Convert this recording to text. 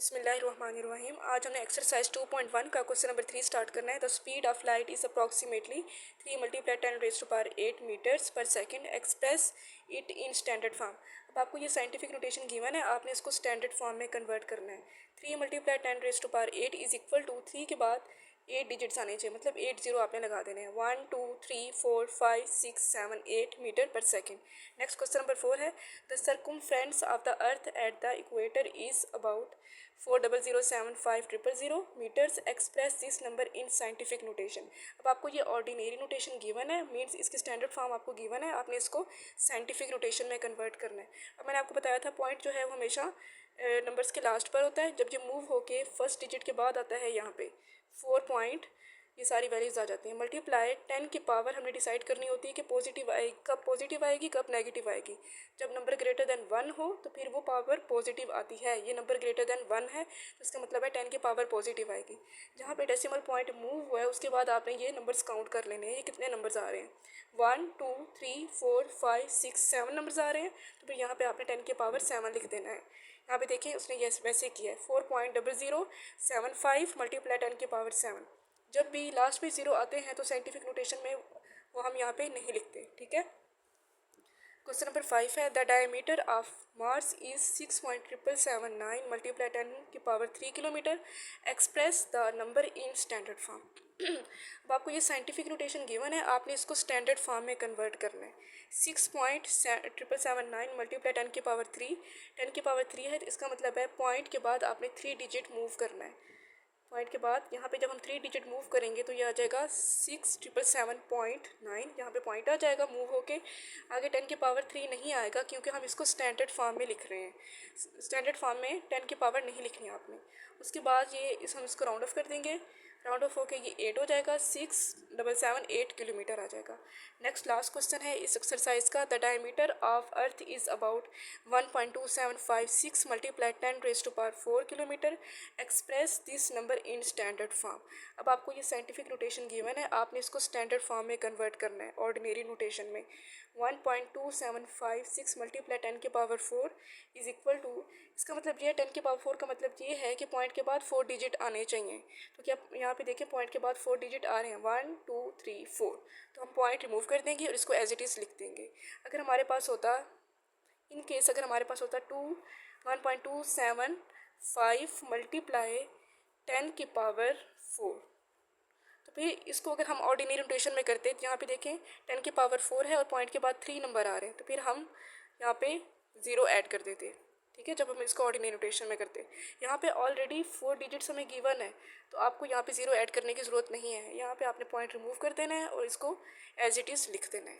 बिस्मिल्लाहिर्रहमानिर्रहीम। आज हमने एक्सरसाइज 2.1 का क्वेश्चन नंबर 3 स्टार्ट करना है। The speed of light is approximately 3 × 10⁻⁴ metres पर second. Express it in standard form. अब आपको ये साइंटिफिक नोटेशन गिवन है, आपने इसको स्टैंडर्ड फॉर्म में कन्वर्ट करना है। 3 × 10⁻⁸ इज इक्वल टू 3 के बाद 8 डिजिट्स आने चाहिए, मतलब 8 0 आपने लगा देने हैं। 1 2 3 4 5 6 7 8 मीटर पर सेकंड। नेक्स्ट क्वेश्चन नंबर 4 है, the circumference of the earth at the equator is about 4,007,500 metres. Express this number in scientific notation. अब आपको ये ऑर्डिनरी नोटेशन गिवन है, मीन्स इसकी स्टैंडर्ड फॉर्म आपको गिवन है, आपने इसको साइंटिफिक नोटेशन में कन्वर्ट करना है। अब मैंने आपको बताया था पॉइंट जो है वो हमेशा नंबर्स के लास्ट पर होता है। जब ये मूव होके फर्स्ट डिजिट के बाद आता है यहाँ पे 4 पॉइंट, ये सारी वैल्यूज आ जाती हैं। मल्टीप्लाई 10 की पावर हमने डिसाइड करनी होती है कि पॉजिटिव आएगी, कब पॉजिटिव आएगी कब नेगेटिव आएगी। जब नंबर ग्रेटर देन 1 हो तो फिर वो पावर पॉजिटिव आती है। ये नंबर ग्रेटर देन 1 है तो इसका मतलब है 10 की पावर पॉजिटिव आएगी। जहाँ पे डेसिमल पॉइंट मूव हुआ है उसके बाद आपने ये नंबर्स काउंट कर लेने हैं, ये कितने नंबर्स आ रहे हैं। 1 2 3 4 5 6 7 नंबर्स आ रहे हैं, तो फिर यहाँ पे आपने 10 की पावर 7 लिख देना है। यहाँ पे देखिए उसने ये वैसे किया है, 4.0075 मल्टीप्लाई 10 की पावर 7। जब भी लास्ट में 0 आते हैं तो साइंटिफिक नोटेशन में वो हम यहाँ पे नहीं लिखते, ठीक है। क्वेश्चन नंबर 5 है, the diameter of Mars is 6.779 multiply 10 की power 3 kilometre. Express the number in standard form. अब आपको ये साइंटिफिक नोटेशन गिवन है, आपने इसको स्टैंडर्ड फॉर्म में कन्वर्ट करना है। 6.779 मल्टीप्लाई 10 की पावर 3, 10 की पावर 3 है तो इसका मतलब है पॉइंट के बाद आपने 3 डिजिट मूव करना है। पॉइंट के बाद यहाँ पे जब हम 3 डिजिट मूव करेंगे तो ये आ जाएगा 6,777.9, यहाँ पे पॉइंट आ जाएगा मूव होके। आगे 10 की पावर 3 नहीं आएगा क्योंकि हम इसको स्टैंडर्ड फॉर्म में लिख रहे हैं। स्टैंडर्ड फॉर्म में 10 की पावर नहीं लिखनी है आपने। उसके बाद हम इसको राउंड ऑफ कर देंगे, राउंड ऑफ होके ये 8 हो जाएगा, 6,778 किलोमीटर आ जाएगा। नेक्स्ट लास्ट क्वेश्चन है इस एक्सरसाइज का, the diameter of earth is about 1.2756 multiply 10⁻⁴ kilometre. Express this number in standard form. अब आपको ये साइंटिफिक नोटेशन गिवन है, आपने इसको स्टैंडर्ड फॉर्म में कन्वर्ट करना है ऑर्डिनरी नोटेशन में। 1.2756 मल्टीप्लाई 10 की पावर 4 इज इक्वल टू, इसका मतलब ये है 10 की पावर 4 का मतलब ये है कि पॉइंट के बाद 4 डिजिट आने चाहिए। तो क्या यहाँ पे देखें पॉइंट के बाद 4 डिजिट आ रहे हैं, 1 2 3 4, तो हम पॉइंट रिमूव कर देंगे और इसको एज इट इज़ लिख देंगे। अगर हमारे पास होता इन केस अगर हमारे पास होता 1.275 मल्टीप्लाई 10 की पावर 4, तो फिर इसको अगर हम ऑर्डिनरी नोटेशन में करते हैं, यहाँ पे देखें 10 की पावर 4 है और पॉइंट के बाद 3 नंबर आ रहे हैं, तो फिर हम यहाँ पे 0 ऐड कर देते, ठीक है। जब हम इसको ऑर्डिनरी नोटेशन में करते हैं, यहाँ पे ऑलरेडी 4 डिजिट्स हमें गिवन है तो आपको यहाँ पे 0 ऐड करने की ज़रूरत नहीं है। यहाँ पे आपने पॉइंट रिमूव कर देना है और इसको एज इट इज़ लिख देना है।